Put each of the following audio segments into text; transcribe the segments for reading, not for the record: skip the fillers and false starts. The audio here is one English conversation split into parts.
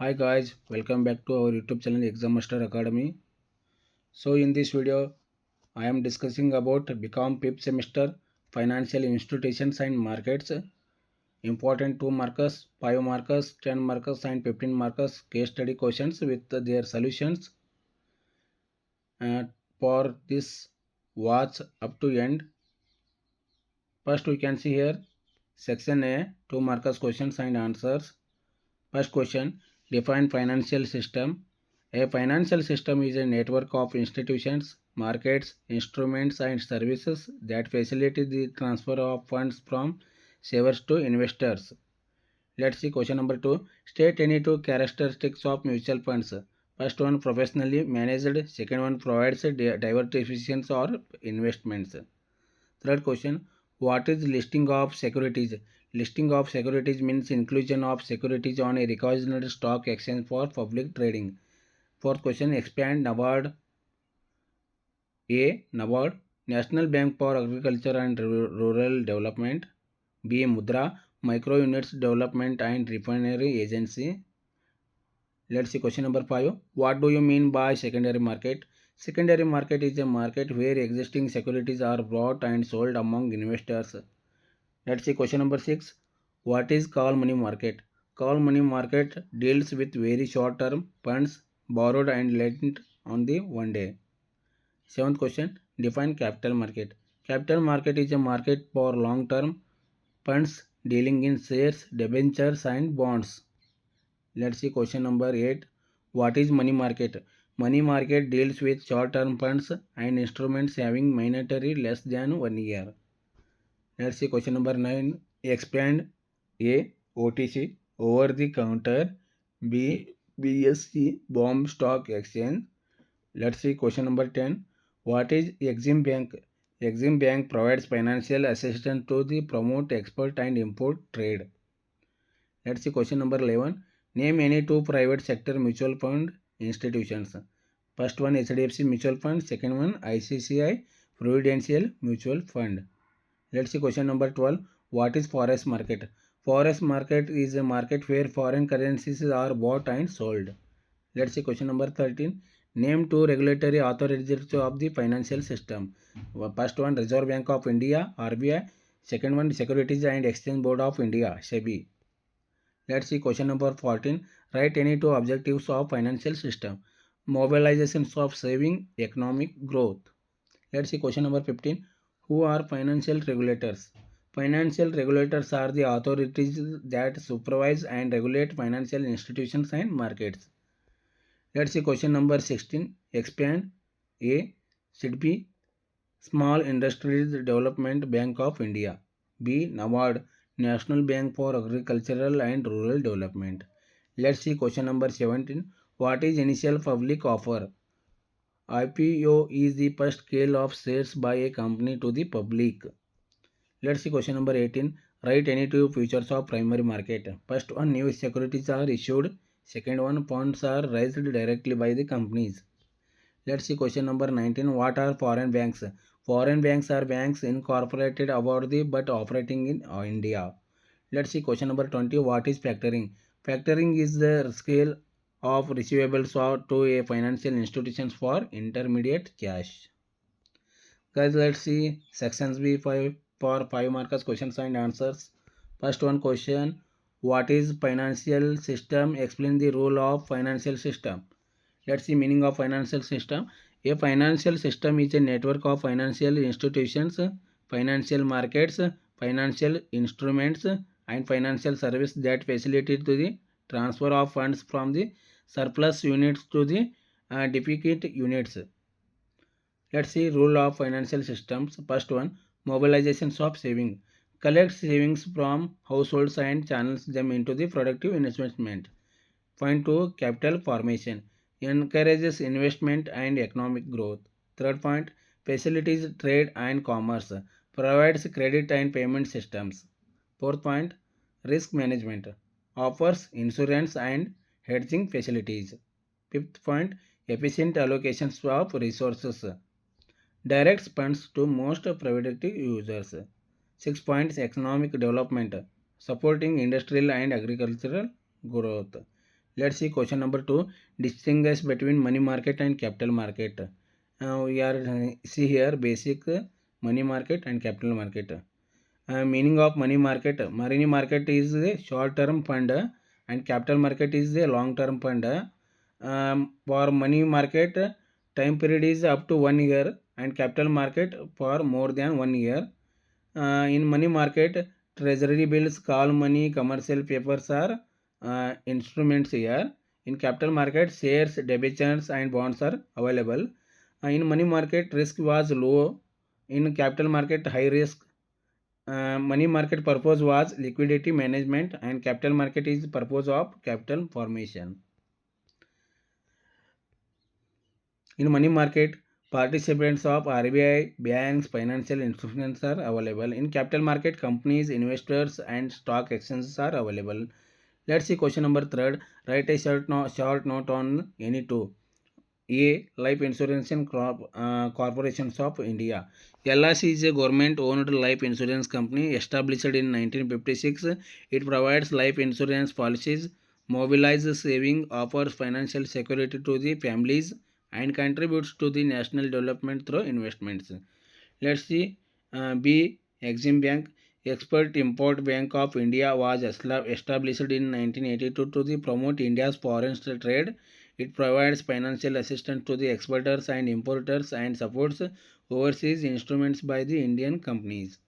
Hi guys, welcome back to our YouTube channel Exam Master Academy. So in this video, I am discussing about become fifth semester financial institutions and markets. Important 2 markers, 5 markers, 10 markers and 15 markers case study questions with their solutions. For this watch up to end. First we can see here section A 2 markers questions and answers. First question, define financial system. A financial system is a network of institutions, markets, instruments and services that facilitate the transfer of funds from savers to investors. Let's see question number 2. State any two characteristics of mutual funds. First one, professionally managed. Second one, provides diversification or investments. Third question, what is listing of securities? Listing of securities means inclusion of securities on a recognized stock exchange for public trading. Fourth question, expand NABARD. A. NABARD, National Bank for Agriculture and Rural Development. B. Mudra, Micro Units Development and Refinery Agency. Let's see question number 5. What do you mean by secondary market? Secondary market is a market where existing securities are bought and sold among investors. Let's see question number 6. What is call money market? Call money market deals with very short term funds borrowed and lent on the one day. Seventh question. Define capital market. Capital market is a market for long term funds dealing in shares, debentures and bonds. Let's see question number 8. What is money market? Money market deals with short term funds and instruments having monetary less than 1 year. Let's see question number 9. Expand. A. OTC, over the counter. B. BSE, Bomb Stock Exchange. Let's see question number 10. What is Exim Bank? Exim Bank provides financial assistance to the promote export and import trade. Let's see question number 11. Name any two private sector mutual fund institutions. First one HDFC Mutual Fund, second one ICICI Prudential Mutual Fund. Let's see question number 12. What is forex market? Forex market is a market where foreign currencies are bought and sold. Let's see question number 13. Name two regulatory authorities of the financial system. First one Reserve Bank of India RBI. Second one Securities and Exchange Board of India SEBI. Let's see question number 14. Write any two objectives of financial system. Mobilization of saving, economic growth. Let's see question number 15. Who are financial regulators? Financial regulators are the authorities that supervise and regulate financial institutions and markets. Let's see question number 16. Expand. A. SIDBI, Small Industries Development Bank of India. B. NABARD, National Bank for Agricultural and Rural Development. Let's see question number 17. What is initial public offer? IPO is the first sale of shares by a company to the public. Let's see question number 18. Write any two features of primary market. First one, new securities are issued. Second one, funds are raised directly by the companies. Let's see question number 19. What are foreign banks? Foreign banks are banks incorporated abroad but operating in India. Let's see question number 20. What is factoring? Factoring is the scale of receivables to a financial institutions for intermediate cash. Guys, let's see sections B5 for 5 markers questions and answers. First one question. What is financial system? Explain the role of financial system. Let's see meaning of financial system. A financial system is a network of financial institutions, financial markets, financial instruments and financial service that facilitate to the transfer of funds from the surplus units to the deficit units. Let's see rule of financial systems. First one, mobilization of saving. Collect savings from households and channels them into the productive investment. Point 2, capital formation. Encourages investment and economic growth. Third point, facilities trade and commerce. Provides credit and payment systems. Fourth point, risk management. Offers insurance and hedging facilities. Fifth point, efficient allocations of resources. Directs funds to most productive users. 6 points, economic development. Supporting industrial and agricultural growth. Let's see question number 2. Distinguish between money market and capital market. We are see here basic money market and capital market. Meaning of money market. Money market is a short term fund and capital market is a long term fund. For money market, time period is up to 1 year and capital market for more than 1 year. In money market, treasury bills, call money, commercial papers are instruments here. In capital market, shares, debentures and bonds are available. In money market, risk was low. In capital market, high risk. Money market purpose was liquidity management and capital market is purpose of capital formation. In money market, participants of RBI, banks, financial institutions are available. In capital market, companies, investors and stock exchanges are available. Let's see question number 3. Write a short note on any two. A. Life Insurance and Corporations of India. LIC is a government-owned life insurance company established in 1956. It provides life insurance policies, mobilizes saving, offers financial security to the families, and contributes to the national development through investments. Let's see. B. Exim Bank. Export Import Bank of India was established in 1982 to promote India's foreign trade. It provides financial assistance to the exporters and importers and supports overseas instruments by the Indian companies.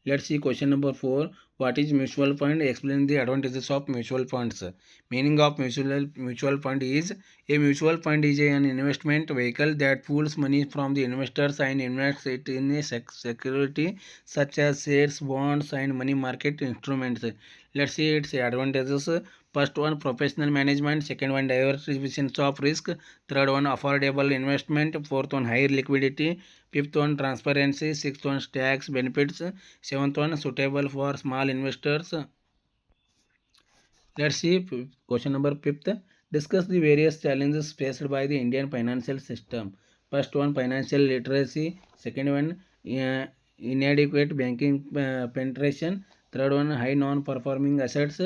Let's see question number 4. What is mutual fund? Explain the advantages of mutual funds. Meaning of mutual fund is a mutual fund is an investment vehicle that pools money from the investors and invests it in a security such as shares, bonds and money market instruments. Let's see its advantages. First one, professional management. Second one, diversification of risk. Third one, affordable investment. Fourth one, higher liquidity. Fifth one, transparency. Sixth one, tax benefits. Seventh one, suitable for small investors. Let's see question number 5th. Discuss the various challenges faced by the Indian financial system. First one, financial literacy. Second one, inadequate banking penetration. Third one, high non-performing assets.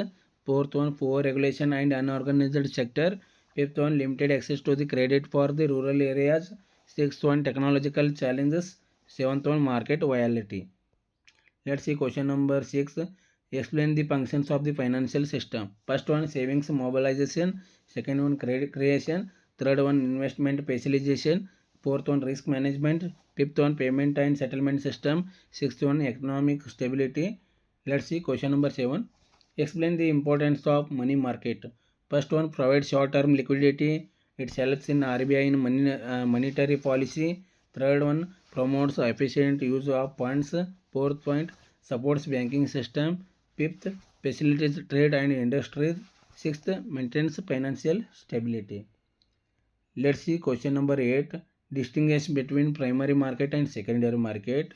Fourth one, poor regulation and unorganized sector. Fifth one, limited access to the credit for the rural areas. Sixth one, technological challenges. Seventh one, market volatility. Let's see question number 6. Explain the functions of the financial system. First one, savings mobilization. Second one, credit creation. Third one, investment facilitation. Fourth one, risk management. Fifth one, payment and settlement system. Sixth one, economic stability. Let's see question number 7. Explain the importance of money market. First one, provide short-term liquidity. It helps in RBI in monetary policy. Third one, promotes efficient use of funds. Fourth point, supports banking system. Fifth, facilitates trade and industries. Sixth, maintains financial stability. Let's see question number 8. Distinguish between primary market and secondary market.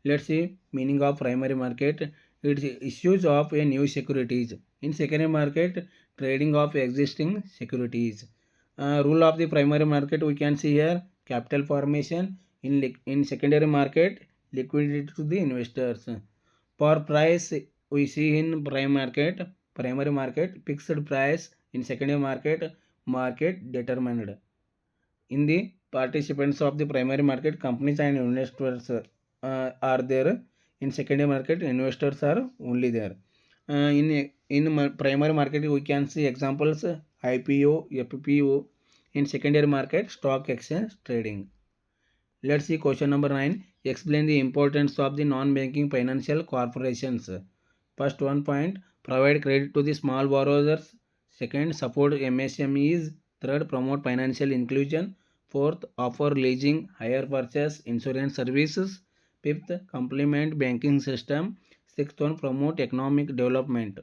Let's see meaning of primary market. It's issues of a new securities. In secondary market, trading of existing securities. Rule of the primary market we can see here, capital formation. In secondary market, liquidity to the investors. For price we see in primary market fixed price. In secondary market determined. In the participants of the primary market, companies and investors are there. In secondary market, investors are only there. In primary market we can see examples IPO, FPO. In secondary market, stock exchange trading. Let's see question number 9. Explain the importance of the non-banking financial corporations. First one point, provide credit to the small borrowers. Second, support MSMEs. Third, promote financial inclusion. Fourth, offer leasing, hire purchase, insurance services. Fifth, complement banking system. Sixth one, promote economic development.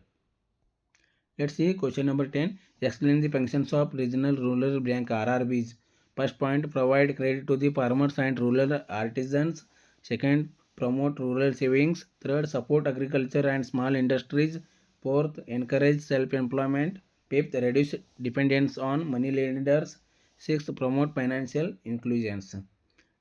Let's see question number 10. Explain the functions of regional rural bank RRBs. First point, provide credit to the farmers and rural artisans. Second, promote rural savings. Third, support agriculture and small industries. Fourth, encourage self-employment. Fifth, reduce dependence on money lenders. Sixth, promote financial inclusion.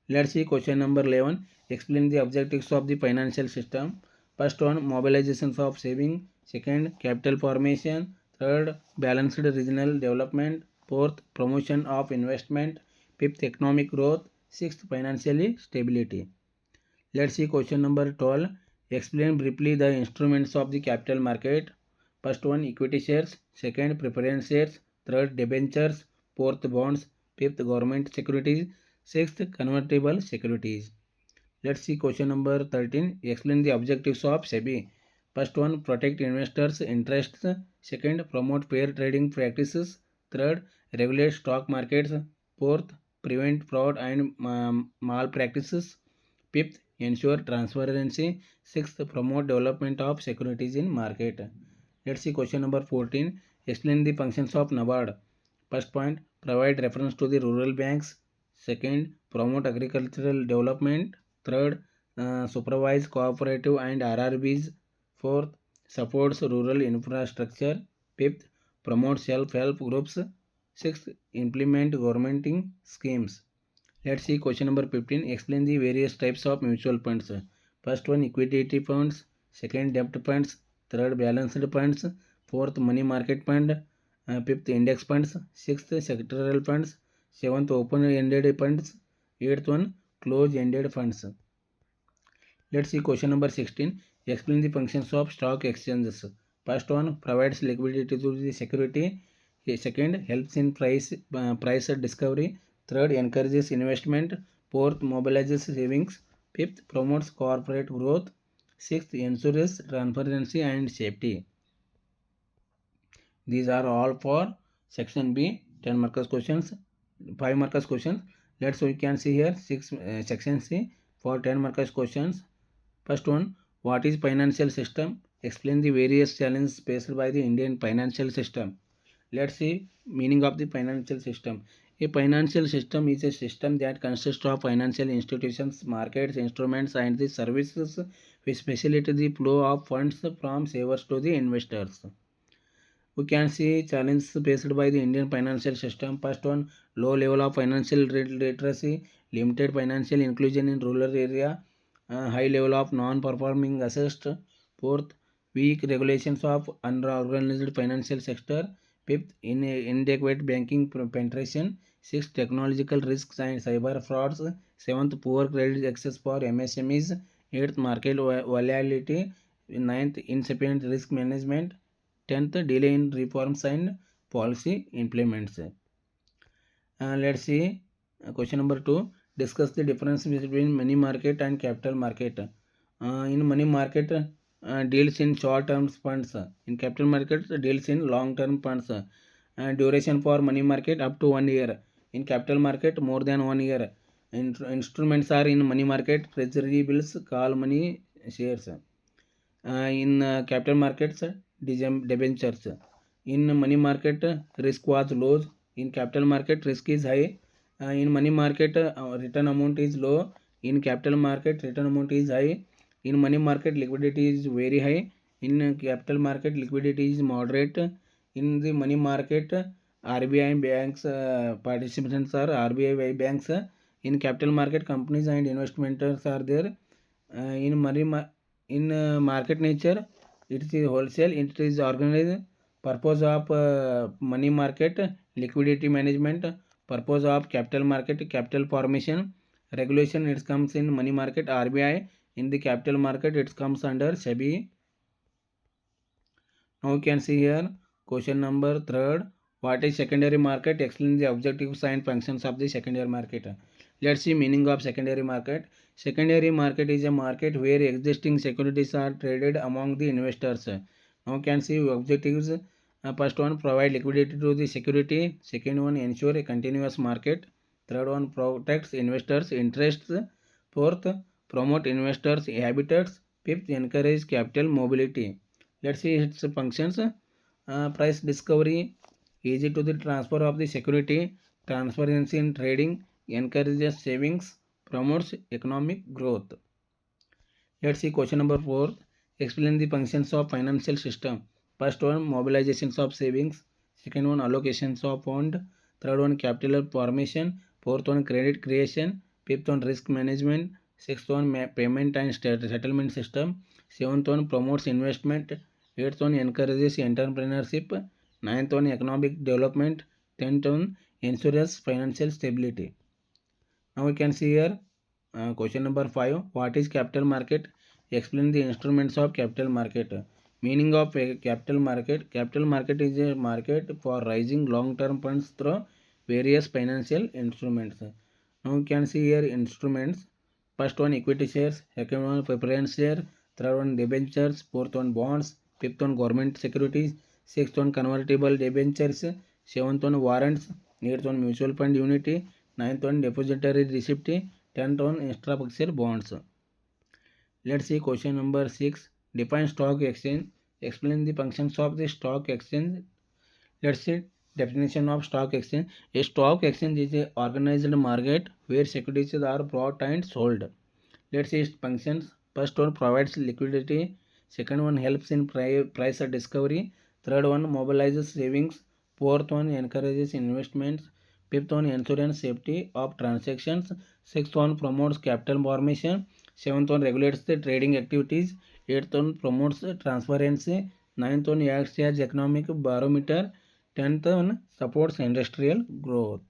Let's see question number 11. Explain the objectives of the financial system. First one, mobilization of saving. Second, capital formation. Third, balanced regional development. Fourth, promotion of investment. Fifth, economic growth. Sixth, financial stability. Let's see question number 12. Explain briefly the instruments of the capital market. First one, equity shares. Second, preference shares. Third, debentures. Fourth, bonds. Fifth, government securities. Sixth, convertible securities. Let's see question number 13. Explain the objectives of SEBI. First one, protect investors' interests. Second, promote fair trading practices. Third, regulate stock markets. Fourth, prevent fraud and malpractices. Fifth, ensure transparency. Sixth, promote development of securities in market. Let's see question number 14. Explain the functions of NABARD. First point, provide reference to the rural banks. Second, promote agricultural development. Third, supervise cooperative and RRBs. Fourth, supports rural infrastructure. Fifth, promote self-help groups. Sixth, implement governmenting schemes. Let's see question number 15. Explain the various types of mutual funds. First one, equity funds. Second, debt funds. Third, balanced funds. Fourth, money market fund. Fifth, index funds. Sixth, sectoral funds. Seventh, open-ended funds. Eighth one, closed-ended funds. Let's see question number 16. Explain the functions of stock exchanges. First one, provides liquidity to the security. Second, helps in price discovery. Third, encourages investment. Fourth, mobilizes savings. Fifth, promotes corporate growth. Sixth, ensures transparency and safety. These are all for section B, 10 markers questions, 5 markers questions. We can see here section C for 10 markers questions. First one, what is financial system? Explain the various challenges faced by the Indian financial system. Let's see meaning of the financial system. A financial system is a system that consists of financial institutions, markets, instruments, and the services which facilitate the flow of funds from savers to the investors. We can see challenges faced by the Indian financial system. First one, low level of financial literacy, limited financial inclusion in rural area, high level of non-performing assets. Fourth, weak regulations of unorganized financial sector. Fifth, inadequate banking penetration. Sixth, technological risks and cyber frauds. Seventh, poor credit access for MSMEs. Eighth, market volatility. Ninth, insufficient risk management. 10th, delay in reforms and policy implements. Let's see question number 2. Discuss the difference between money market and capital market. In money market, deals in short-term funds. In capital market, deals in long-term funds. Duration for money market up to 1 year. In capital market, more than 1 year. Instruments are in money market, treasury bills, call money, shares. In capital markets, debentures. In money market, risk was low. In capital market, risk is high. In money market, return amount is low. In capital market, return amount is high. In money market, liquidity is very high. In capital market, liquidity is moderate. In the money market, RBI banks participants are RBI banks. In capital market, companies and investors are there. In market nature, it is wholesale. It is organized. Purpose of money market, liquidity management. Purpose of capital market, capital formation. Regulation, it comes in money market, RBI. In the capital market, it comes under SEBI. Now you can see here question number 3. What is secondary market? Explain the objectives and functions of the secondary market. Let's see meaning of secondary market. Secondary market is a market where existing securities are traded among the investors. Now you can see objectives. First one, provide liquidity to the security. Second one, ensure a continuous market. Third one, protects investors' interests. Fourth, promote investors' habitats. Fifth, encourage capital mobility. Let's see its functions. Price discovery, easy to the transfer of the security, transparency in trading, encourages savings, promotes economic growth. Let's see question number 4. Explain the functions of financial system. First one, mobilizations of savings. Second one, allocations of fund. Third one, capital formation. Fourth one, credit creation. Fifth one, risk management. Sixth one, payment and settlement system. Seventh one, promotes investment. Eighth one, encourages entrepreneurship. 9th one economic development, 10th one insurance financial stability. Now we can see here question number 5. What is capital market? Explain the instruments of capital market. Meaning of a capital market. Capital market is a market for raising long-term funds through various financial instruments. Now you can see here instruments. First one equity shares, second one preference share, third one debentures, fourth one bonds, fifth one government securities, sixth one convertible debentures, seventh one warrants, eighth one mutual fund unity, ninth one depository receipt, 10th one infrastructure bonds. Let's see question number 6. Define stock exchange. Explain the functions of the stock exchange. Let's see definition of stock exchange. A stock exchange is a organized market where securities are bought and sold. Let's see its functions. First one provides liquidity. Second one helps in price discovery. Third one mobilizes savings. Fourth one encourages investments. Fifth one ensures safety of transactions. Sixth one promotes capital formation. Seventh one regulates the trading activities. Eighth one promotes transparency. Ninth one acts as economic barometer. 10th one supports industrial growth.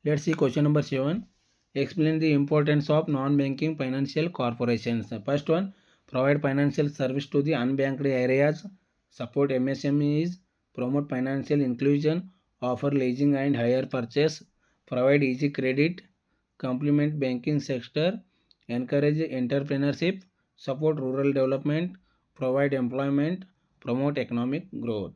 Let's see question number 7. Explain the importance of non-banking financial corporations. First one, provide financial service to the unbanked areas, support MSMEs, promote financial inclusion, offer leasing and hire purchase, provide easy credit, complement banking sector, encourage entrepreneurship, support rural development, provide employment, promote economic growth.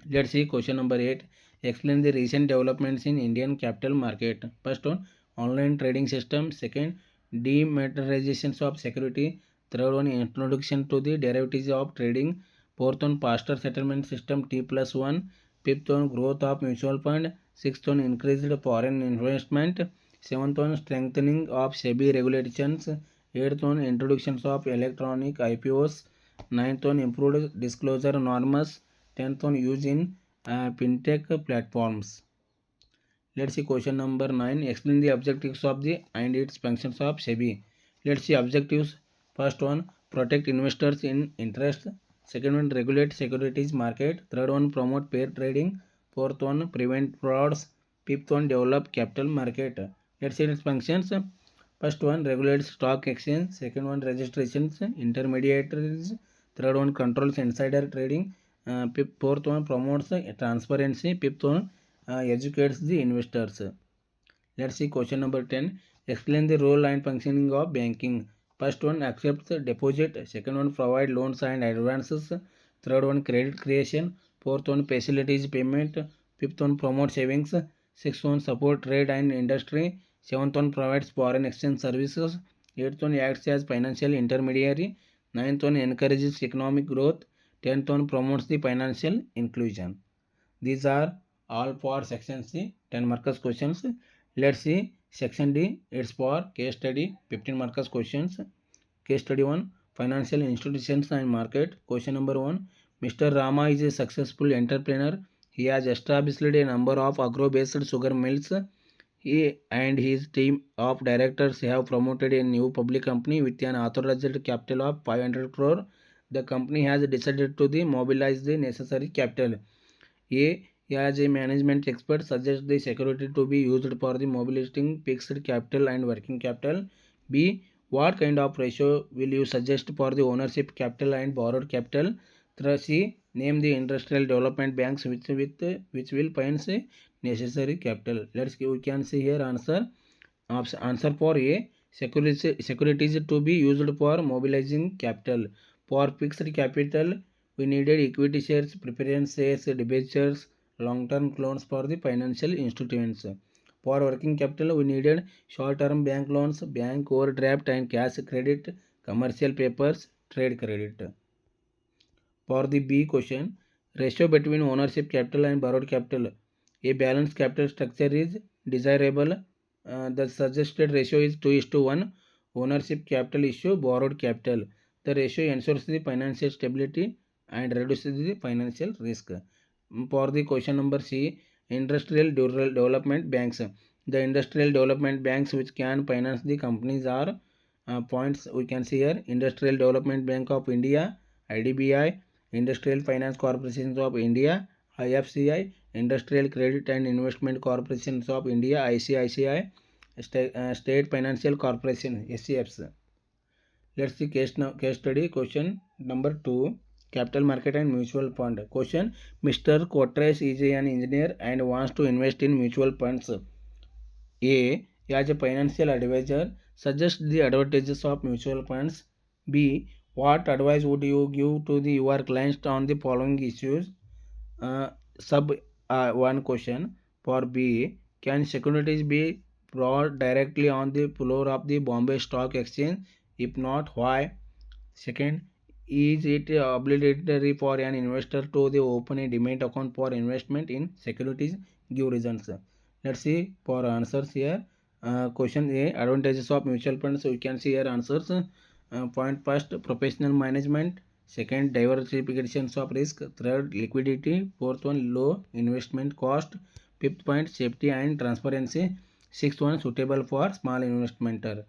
Let's see question number 8. Explain the recent developments in Indian capital market. First one, online trading system. Second, dematerialization of security. Third one, introduction to the derivatives of trading. Fourth one, faster settlement system T+1. Fifth one, growth of mutual fund. Sixth one, increased foreign investment. Seventh one, strengthening of SEBI regulations. Eighth one, introductions of electronic IPOs. Ninth one, improved disclosure norms. 10th one, use in fintech platforms. Let's see question number 9. Explain the objectives of the and its functions of SEBI. Let's see objectives. First one, protect investors in interest. Second one, regulate securities market. Third one, promote fair trading. Fourth one, prevent frauds. Fifth one, develop capital market. Let's see its functions. First one, regulates stock exchange. Second one, registrations, intermediaries. Third one, controls insider trading. Fourth one, promotes transparency. Fifth one, educates the investors. Let's see question number 10. Explain the role and functioning of banking. First one, accepts deposit. Second one, provide loans and advances. Third one, credit creation. Fourth one, facilities payment. Fifth one, promote savings. Sixth one, support trade and industry. Seventh one, provides foreign exchange services. Eighth one, acts as financial intermediary. Ninth one, encourages economic growth. 10th one, promotes the financial inclusion. These are all for section C, 10 markers questions. Let's see section D. It's for case study, 15 markers questions. Case study 1, financial institutions and market. Question number 1. Mr. Rama is a successful entrepreneur. He has established a number of agro-based sugar mills. He and his team of directors have promoted a new public company with an authorized capital of 500 crore. The company has decided to mobilize the necessary capital. A, as a management expert, suggests the security to be used for the mobilizing fixed capital and working capital. B, what kind of ratio will you suggest for the ownership capital and borrowed capital? C, name the industrial development banks which will finance necessary capital. We can see here answer. Answer for A, securities to be used for mobilizing capital. For fixed capital, we needed equity shares, preference shares, debentures, long-term loans for the financial institutions. For working capital, we needed short-term bank loans, bank overdraft and cash credit, commercial papers, trade credit. For the B question, ratio between ownership capital and borrowed capital. A balanced capital structure is desirable. The suggested ratio is 2:1. Ownership capital issue borrowed capital. The ratio ensures the financial stability and reduces the financial risk. For the question number C, industrial development banks. The industrial development banks which can finance the companies are points we can see here. Industrial Development Bank of India, IDBI, Industrial Finance Corporations of India, IFCI, Industrial Credit and Investment Corporations of India, ICICI, State Financial Corporation, SCFs. Let's see case study. Question number 2. Capital market and mutual fund. Question: Mr. Kotres is an engineer and wants to invest in mutual funds. A. As a financial advisor, suggest the advantages of mutual funds. B. What advice would you give to your clients on the following issues? Uh, sub One question for B. Can securities be brought directly on the floor of the Bombay Stock Exchange? If not, why? Second, is it obligatory for an investor to open a demat account for investment in securities? Give reasons. Let's see for answers here. Question A, advantages of mutual funds. So you can see here answers. Point first, professional management. Second, diversification of risk. Third, liquidity. Fourth one, low investment cost. Fifth point, safety and transparency. Sixth one, suitable for small investor.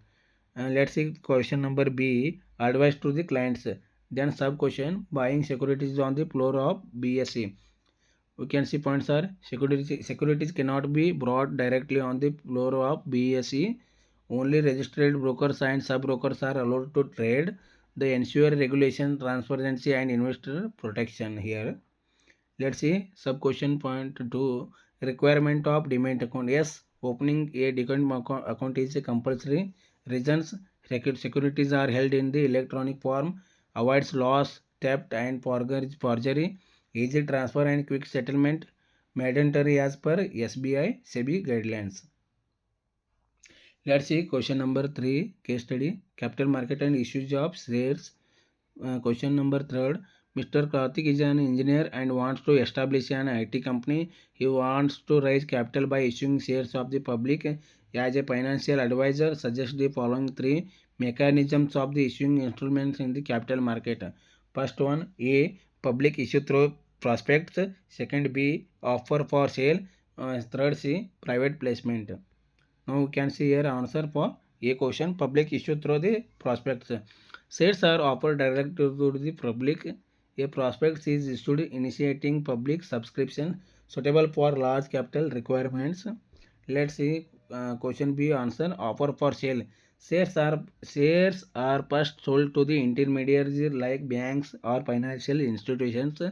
And let's see question number B, advice to the clients. Then sub question, buying securities on the floor of BSE. We can see points are securities cannot be brought directly on the floor of BSE. Only registered brokers and sub brokers are allowed to trade. They ensure regulation, transparency and investor protection here. Let's see sub question point 2, requirement of demat account. Yes, opening a demat account is compulsory. Reasons: securities are held in the electronic form, avoids loss, theft and forgery, easy transfer and quick settlement, mandatory as per SBI SEBI guidelines. Let's see question number 3, case study, capital market and issues of shares. Question number 3, Mr. Karthik is an engineer and wants to establish an IT company. He wants to raise capital by issuing shares of the public. As a financial advisor, suggest the following 3 mechanisms of the issuing instruments in the capital market. First one, A, public issue through prospects. Second, B, offer for sale. Third, C, private placement. Now we can see here answer for A question, public issue through the prospects. Shares are offered directly to the public. A prospect is issued initiating public subscription suitable for large capital requirements. Let's see question B answer, offer for sale. Shares are first sold to the intermediaries like banks or financial institutions.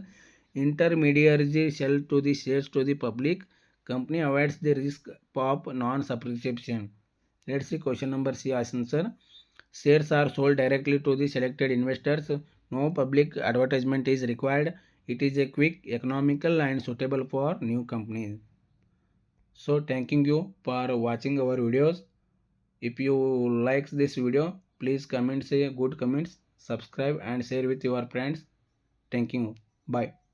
Intermediaries sell to the shares to the public. Company avoids the risk of non-subscription. Let's see question number C answer. Shares are sold directly to the selected investors. No public advertisement is required. It is a quick, economical and suitable for new companies. So thanking you for watching our videos. If you like this video, please comment, say good comments, subscribe and share with your friends. Thank you. Bye.